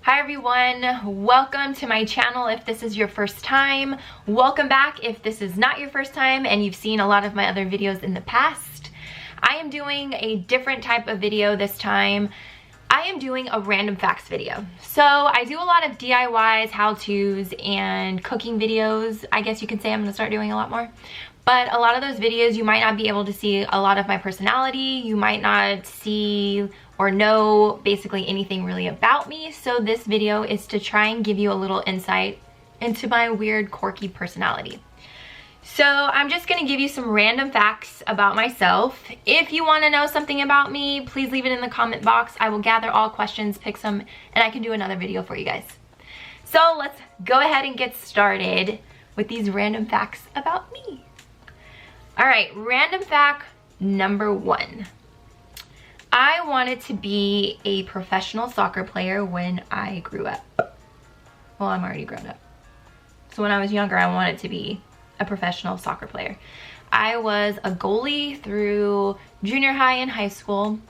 Hi everyone, welcome to my channel if this is your first time. Welcome back if this is not your first time and you've seen a lot of my other videos in the past. I am doing a different type of video this time. I am doing a random facts video. So I do a lot of DIYs, how-tos, and cooking videos. I guess you could say I'm gonna start doing a lot more. But a lot of those videos you might not be able to see a lot of my personality. You might not see or know basically anything really about me. So this video is to try and give you a little insight into my weird, quirky personality. So I'm just gonna give you some random facts about myself. If you wanna know something about me, please leave it in the comment box. I will gather all questions, pick some, and I can do another video for you guys. So let's go ahead and get started with these random facts about me. All right, random fact number 1. I wanted to be a professional soccer player when I grew up. Well, I'm already grown up. So when I was younger, I wanted to be a professional soccer player. I was a goalie through junior high and high school.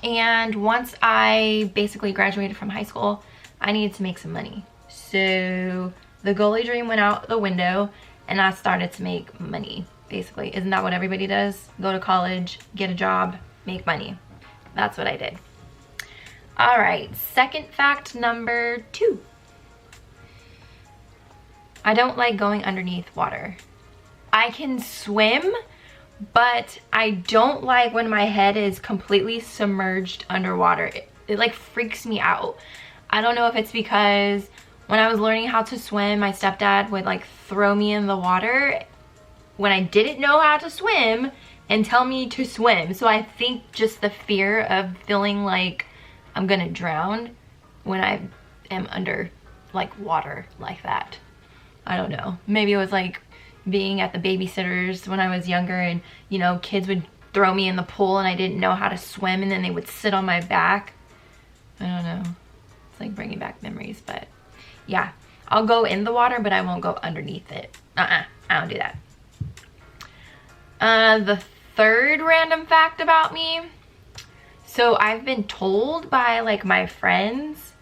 And once I basically graduated from high school, I needed to make some money. So the goalie dream went out the window and I started to make money. Basically, isn't that what everybody does? Go to college, get a job, make money. That's what I did. All right, second fact number 2. I don't like going underneath water. I can swim, but I don't like when my head is completely submerged underwater. It like freaks me out. I don't know if it's because when I was learning how to swim, my stepdad would like throw me in the water when I didn't know how to swim and tell me to swim. So I think just the fear of feeling like I'm gonna drown when I am under like water like that. I don't know. Maybe it was like being at the babysitters when I was younger and, you know, kids would throw me in the pool and I didn't know how to swim and then they would sit on my back. I don't know. It's like bringing back memories, but yeah. I'll go in the water, but I won't go underneath it. I don't do that. The third random fact about me. So I've been told by like my friends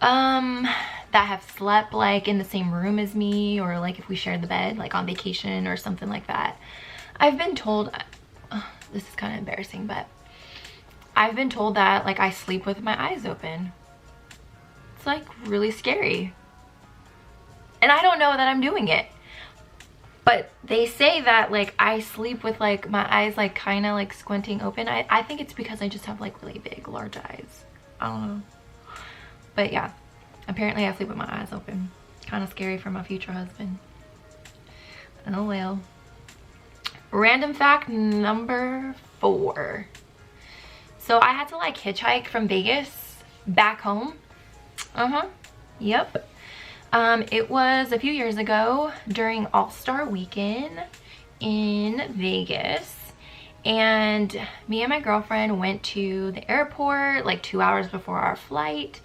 that have slept like in the same room as me, or like if we shared the bed like on vacation or something like that. I've been told, this is kind of embarrassing, but I've been told that like I sleep with my eyes open. It's like really scary. And I don't know that I'm doing it. But they say that like I sleep with like my eyes like kind of like squinting open. I think it's because I just have like really big, large eyes. I don't know. But yeah, apparently I sleep with my eyes open. Kind of scary for my future husband. Oh well. Random fact number 4. So I had to like hitchhike from Vegas back home. Yep. It was a few years ago during All-Star Weekend in Vegas, and me and my girlfriend went to the airport like 2 hours before our flight,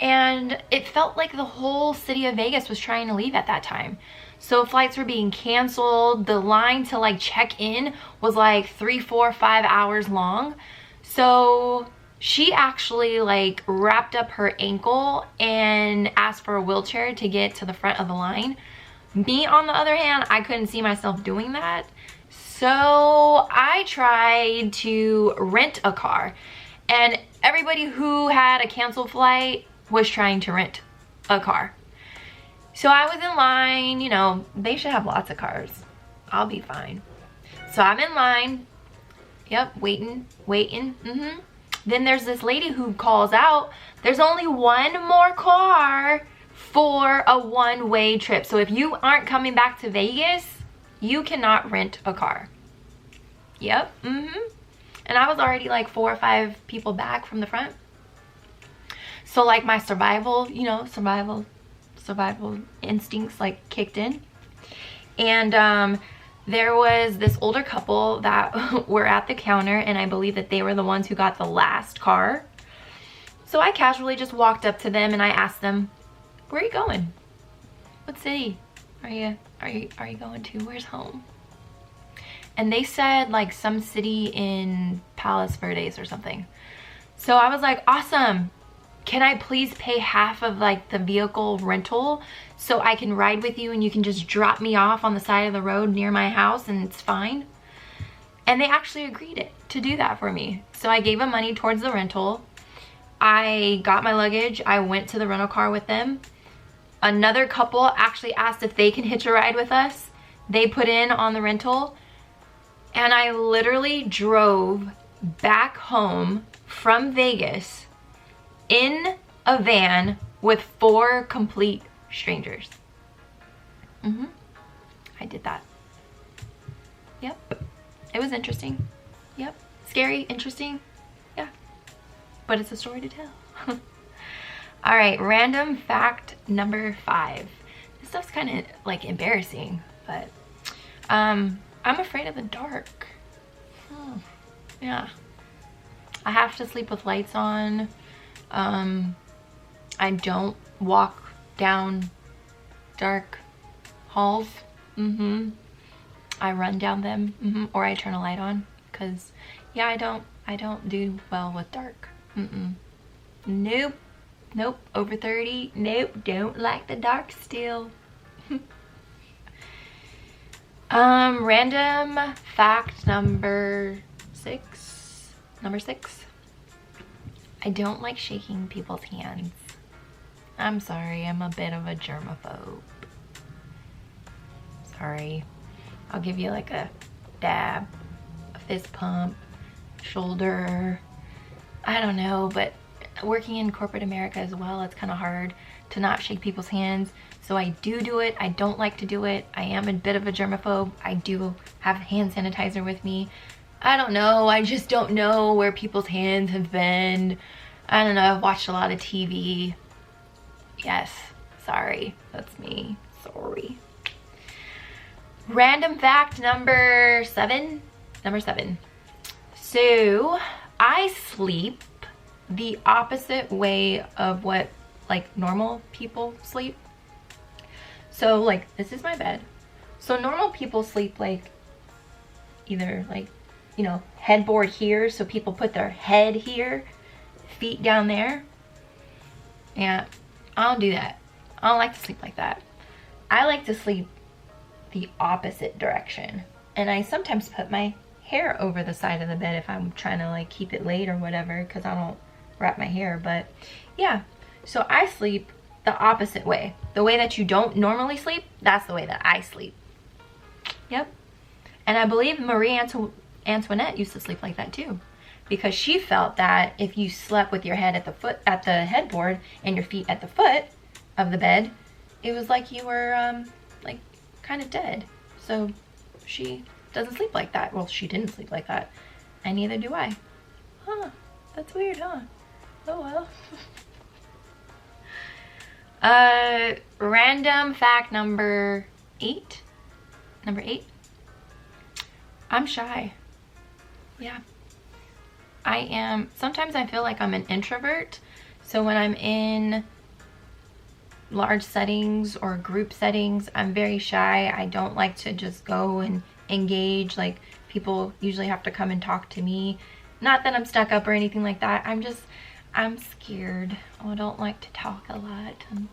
and it felt like the whole city of Vegas was trying to leave at that time. So flights were being canceled. The line to like check in was like 3, 4, 5 hours long. So she actually like wrapped up her ankle and asked for a wheelchair to get to the front of the line. Me, on the other hand, I couldn't see myself doing that. So I tried to rent a car, and everybody who had a canceled flight was trying to rent a car. So I was in line, you know, they should have lots of cars. I'll be fine. So I'm in line, yep, waiting. Then there's this lady who calls out, there's only one more car for a one-way trip. So if you aren't coming back to Vegas, you cannot rent a car. Yep, And I was already like 4 or 5 people back from the front. So like my survival, you know, survival instincts like kicked in. And there was this older couple that were at the counter, and I believe that they were the ones who got the last car. So I casually just walked up to them and I asked them, "Where are you going? What city are you going to? Where's home?" And they said like some city in Palos Verdes or something. So I was like, awesome. can I please pay half of like the vehicle rental so I can ride with you and you can just drop me off on the side of the road near my house and it's fine? And they actually agreed to do that for me. So I gave them money towards the rental. I got my luggage. I went to the rental car with them. Another couple actually asked if they can hitch a ride with us. They put in on the rental. And I literally drove back home from Vegas in a van with 4 complete strangers. I did that. Yep. It was interesting. Yep. Scary, interesting. Yeah. But it's a story to tell. All right, random fact number 5. This stuff's kind of like embarrassing, but I'm afraid of the dark. Yeah. I have to sleep with lights on. I don't walk down dark halls. I run down them, or I turn a light on, because yeah, I don't do well with dark. Nope. Over 30. Nope, don't like the dark still. Random fact number 6. I don't like shaking people's hands. I'm sorry, I'm a bit of a germaphobe. Sorry. I'll give you like a dab, a fist pump, shoulder. I don't know, but working in corporate America as well, it's kind of hard to not shake people's hands. So I do it. I don't like to do it. I am a bit of a germaphobe. I do have hand sanitizer with me. I don't know. I just don't know where people's hands have been. I don't know. I've watched a lot of TV. Yes. Sorry. That's me. Sorry. Random fact number 7. So I sleep the opposite way of what like normal people sleep. So like, this is my bed. So normal people sleep like either like, you know, headboard here. So people put their head here, feet down there. Yeah, I don't do that. I don't like to sleep like that. I like to sleep the opposite direction. And I sometimes put my hair over the side of the bed if I'm trying to like keep it laid or whatever, because I don't wrap my hair. But yeah, so I sleep the opposite way. The way that you don't normally sleep, that's the way that I sleep. Yep. And I believe Marie Antoinette used to sleep like that too, because she felt that if you slept with your head at the headboard and your feet at the foot of the bed, it was like you were like kind of dead. So she doesn't sleep like that. Well, she didn't sleep like that, and neither do I. Huh, that's weird, huh? Oh well. Random fact number 8. I'm shy. Yeah, I am. Sometimes I feel like I'm an introvert. So when I'm in large settings or group settings, I'm very shy. I don't like to just go and engage. Like, people usually have to come and talk to me. Not that I'm stuck up or anything like that. I'm scared. I don't like to talk a lot. And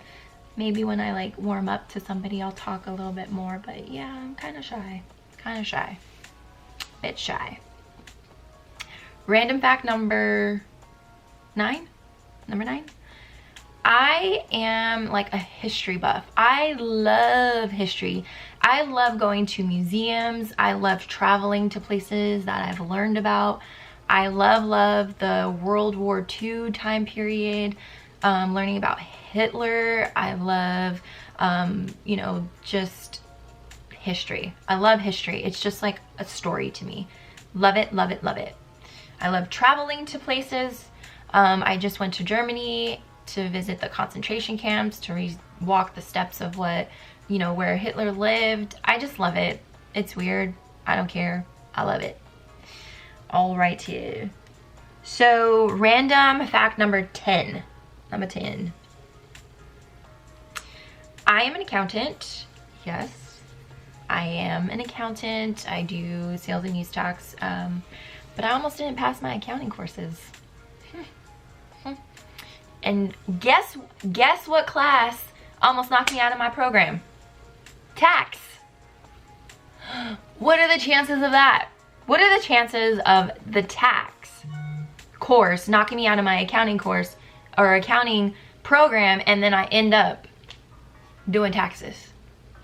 maybe when I like warm up to somebody, I'll talk a little bit more. But yeah, I'm kind of shy. Bit shy. Random fact number 9. I am like a history buff. I love history. I love going to museums. I love traveling to places that I've learned about. I love the World War II time period, learning about Hitler. I love, you know, just history. I love history. It's just like a story to me. Love it. I love traveling to places. I just went to Germany to visit the concentration camps, to walk the steps of what, you know, where Hitler lived. I just love it. It's weird. I don't care. I love it. All right, here. So random fact number 10. Number 10. I am an accountant. Yes, I am an accountant. I do sales and use tax, but I almost didn't pass my accounting courses. And guess what class almost knocked me out of my program? Tax. What are the chances of that? What are the chances of the tax course knocking me out of my accounting course or accounting program, and then I end up doing taxes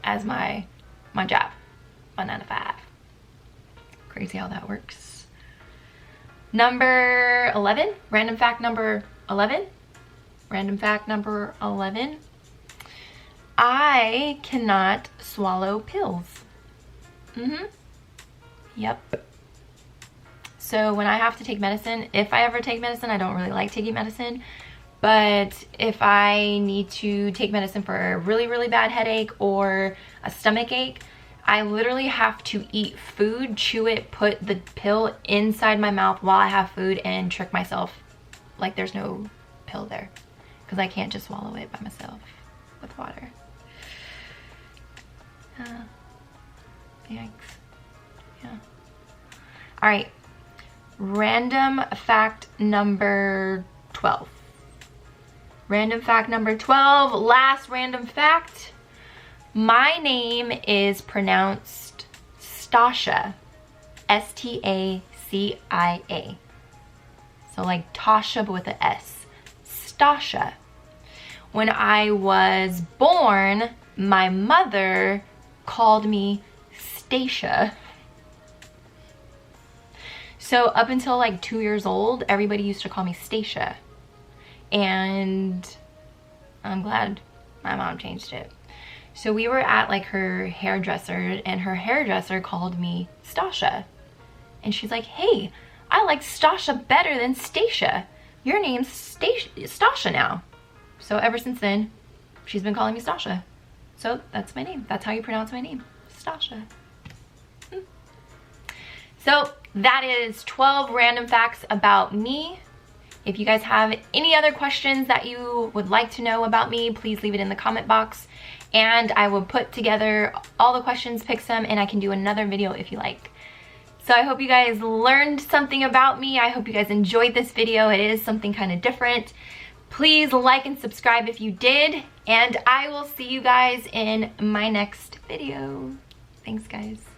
as my job, my 9 to 5. Crazy how that works. Number 11, random fact number 11. Random fact number 11. I cannot swallow pills. Yep. So when I have to take medicine, if I ever take medicine, I don't really like taking medicine, but if I need to take medicine for a really, really bad headache or a stomach ache, I literally have to eat food, chew it, put the pill inside my mouth while I have food, and trick myself like there's no pill there, because I can't just swallow it by myself with water. Thanks. Yeah. All right. Random fact number 12. Random fact number 12. Last random fact. My name is pronounced Stacia. S-T-A-C-I-A. So like Tasha, but with an S. Stacia. When I was born, my mother called me Stacia. So up until like 2 years old, everybody used to call me Stacia. And I'm glad my mom changed it. So we were at like her hairdresser, and her hairdresser called me Stacia. And she's like, hey, I like Stacia better than Stacia. Your name's Stacia now. So ever since then, she's been calling me Stacia. So that's my name. That's how you pronounce my name, Stacia. So that is 12 random facts about me. If you guys have any other questions that you would like to know about me, please leave it in the comment box, and I will put together all the questions, pick some, and I can do another video if you like. So I hope you guys learned something about me. I hope you guys enjoyed this video. It is something kind of different. Please like and subscribe if you did, and I will see you guys in my next video. Thanks, guys.